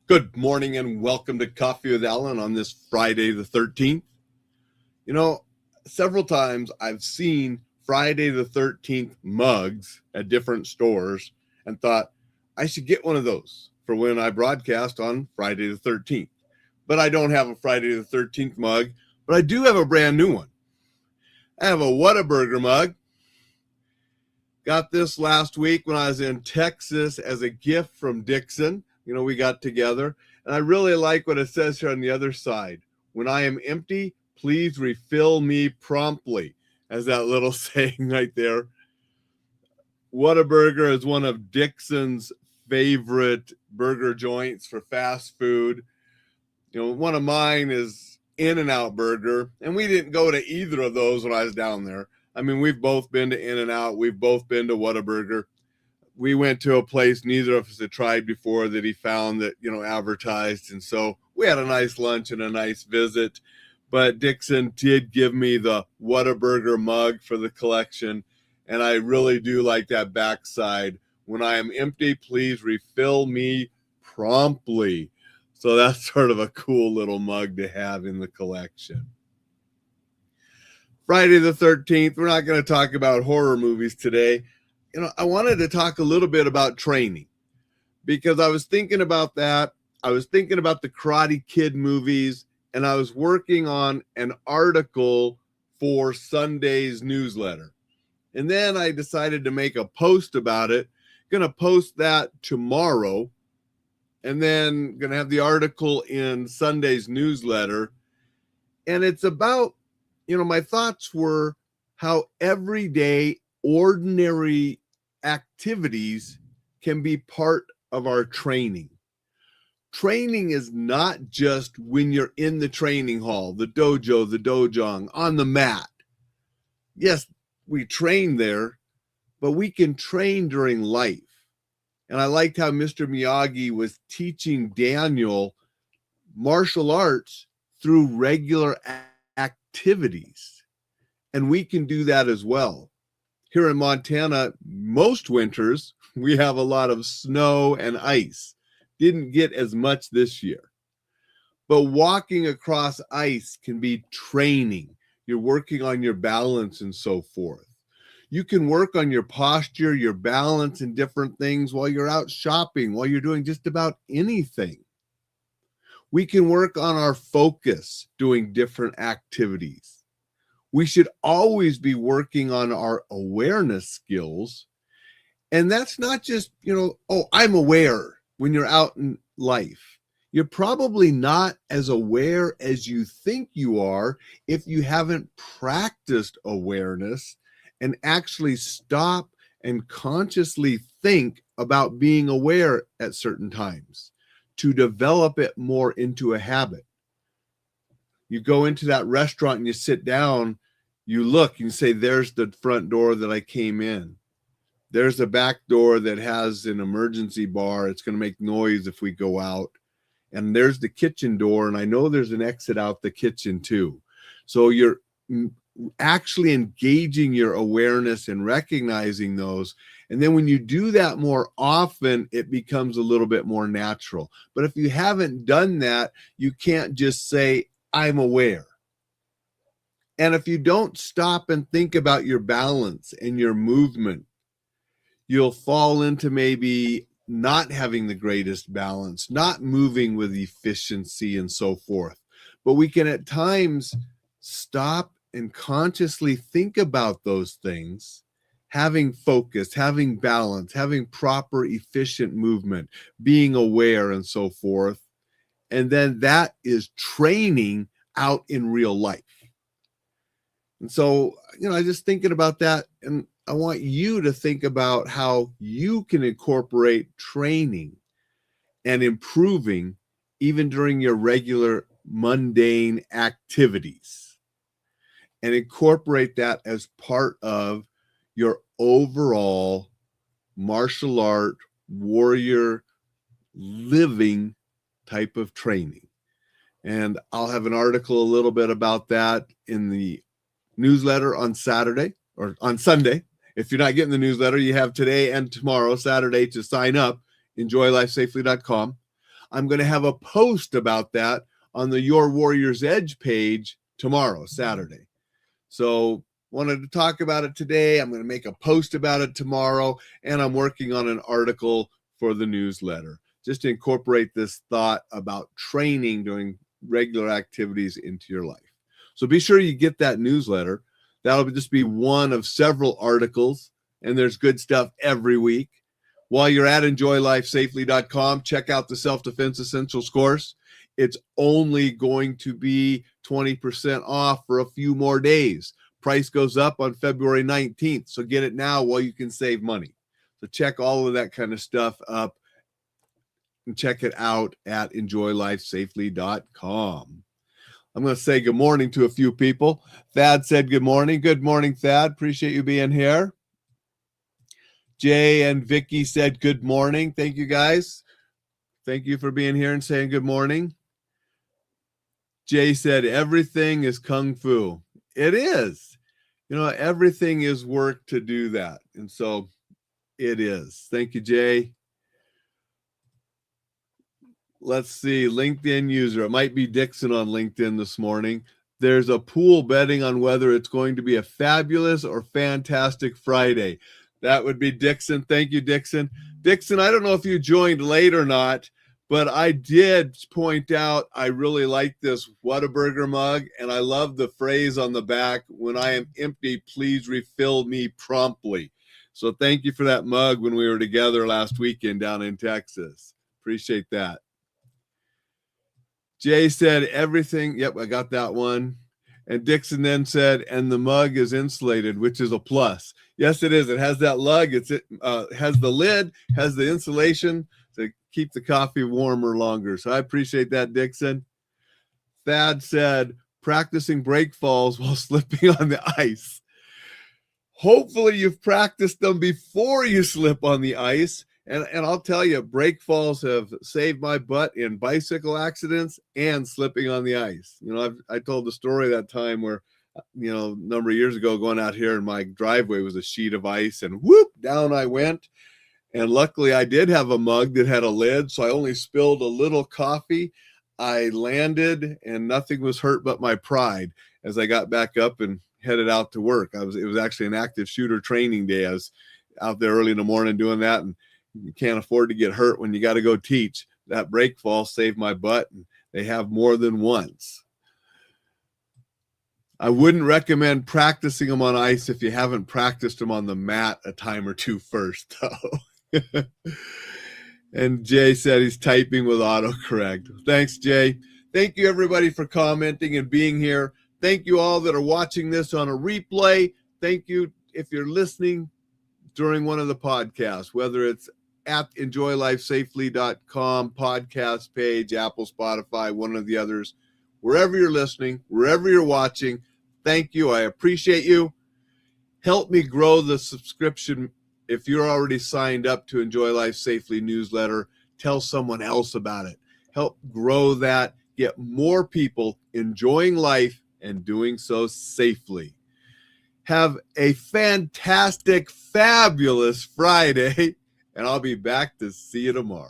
Good morning and welcome to Coffee with Alain on this Friday the 13th. You know, several times I've seen Friday the 13th mugs at different stores and thought I should get one of those for when I broadcast on Friday the 13th. But I don't have a Friday the 13th mug, but I do have a brand new one. I have a Whataburger mug. Got this last week when I was in Texas as a gift from Dixon. We got together, and I really like what it says here on the other side. When I am empty, please refill me promptly, as that little saying right there. Whataburger is one of Dixon's favorite burger joints for fast food. One of mine is In-N-Out Burger, and we didn't go to either of those when I was down there. I mean, we've both been to In-N-Out. We've both been to Whataburger. We went to a place neither of us had tried before that he found that, advertised. And so we had a nice lunch and a nice visit. But Dixon did give me the Whataburger mug for the collection. And I really do like that backside. When I am empty, please refill me promptly. So that's sort of a cool little mug to have in the collection. Friday the 13th, we're not going to talk about horror movies today. I wanted to talk a little bit about training because I was thinking about that. I was thinking about the Karate Kid movies, and I was working on an article for Sunday's newsletter. And then I decided to make a post about it. Going to post that tomorrow, and then going to have the article in Sunday's newsletter. And it's about, my thoughts were how everyday, ordinary activities can be part of our training. Training is not just when you're in the training hall, the dojo, the dojang, on the mat. Yes, we train there, but we can train during life. And I liked how Mr. Miyagi was teaching Daniel martial arts through regular activities. And we can do that as well. Here in Montana, most winters, we have a lot of snow and ice. Didn't get as much this year. But walking across ice can be training. You're working on your balance and so forth. You can work on your posture, your balance, and different things while you're out shopping, while you're doing just about anything. We can work on our focus doing different activities. We should always be working on our awareness skills. And that's not just, I'm aware when you're out in life. You're probably not as aware as you think you are if you haven't practiced awareness and actually stop and consciously think about being aware at certain times to develop it more into a habit. You go into that restaurant and you sit down, you look and you say, there's the front door that I came in. There's a back door that has an emergency bar. It's going to make noise if we go out. And there's the kitchen door. And I know there's an exit out the kitchen too. So you're actually engaging your awareness and recognizing those. And then when you do that more often, it becomes a little bit more natural. But if you haven't done that, you can't just say, I'm aware. And if you don't stop and think about your balance and your movement, you'll fall into maybe not having the greatest balance, not moving with efficiency and so forth. But we can at times stop and consciously think about those things, having focus, having balance, having proper efficient movement, being aware and so forth. And then that is training out in real life. And so, I just thinking about that, and I want you to think about how you can incorporate training and improving even during your regular mundane activities, and incorporate that as part of your overall martial art warrior living type of training. And I'll have an article a little bit about that in the newsletter on Saturday or on Sunday. If you're not getting the newsletter, you have today and tomorrow, Saturday, to sign up. EnjoyLifeSafely.com. I'm going to have a post about that on the Your Warrior's Edge page tomorrow, Saturday. So wanted to talk about it today. I'm going to make a post about it tomorrow, and I'm working on an article for the newsletter just to incorporate this thought about training doing regular activities into your life. So be sure you get that newsletter. That'll just be one of several articles, and there's good stuff every week. While you're at enjoylifesafely.com, check out the Self-Defense Essentials course. It's only going to be 20% off for a few more days. Price goes up on February 19th, so get it now while you can save money. So check all of that kind of stuff up and check it out at enjoylifesafely.com. I'm going to say good morning to a few people. Thad said good morning. Good morning, Thad. Appreciate you being here. Jay and Vicky said good morning. Thank you, guys. Thank you for being here and saying good morning. Jay said everything is kung fu. It is. You know, everything is work to do that. And so it is. Thank you, Jay. Let's see, LinkedIn user. It might be Dixon on LinkedIn this morning. There's a pool betting on whether it's going to be a fabulous or fantastic Friday. That would be Dixon. Thank you, Dixon. Dixon, I don't know if you joined late or not, but I did point out I really like this Whataburger mug, and I love the phrase on the back, when I am empty, please refill me promptly. So thank you for that mug when we were together last weekend down in Texas. Appreciate that. Jay said everything. Yep, I got that one. And Dixon then said, and the mug is insulated, which is a plus. Yes, it is. It has that lug. It has the lid, has the insulation to keep the coffee warmer longer. So I appreciate that, Dixon. Thad said, practicing break falls while slipping on the ice. Hopefully you've practiced them before you slip on the ice. And I'll tell you, break falls have saved my butt in bicycle accidents and slipping on the ice. You know, I told the story that time where, you know, a number of years ago, going out here and my driveway was a sheet of ice, and whoop, down I went. And luckily I did have a mug that had a lid, so I only spilled a little coffee. I landed and nothing was hurt but my pride as I got back up and headed out to work. It was actually an active shooter training day. I was out there early in the morning doing that, and you can't afford to get hurt when you got to go teach. That break fall saved my butt, and they have more than once. I wouldn't recommend practicing them on ice if you haven't practiced them on the mat a time or two first, though. And Jay said he's typing with autocorrect. Thanks, Jay. Thank you, everybody, for commenting and being here. Thank you all that are watching this on a replay. Thank you if you're listening during one of the podcasts, whether it's at enjoylifesafely.com podcast page, Apple, Spotify, one of the others, wherever you're listening, wherever you're watching. Thank you. I appreciate you. Help me grow the subscription. If you're already signed up to Enjoy Life Safely newsletter, tell someone else about it. Help grow that, get more people enjoying life and doing so safely. Have a fantastic, fabulous Friday, and I'll be back to see you tomorrow.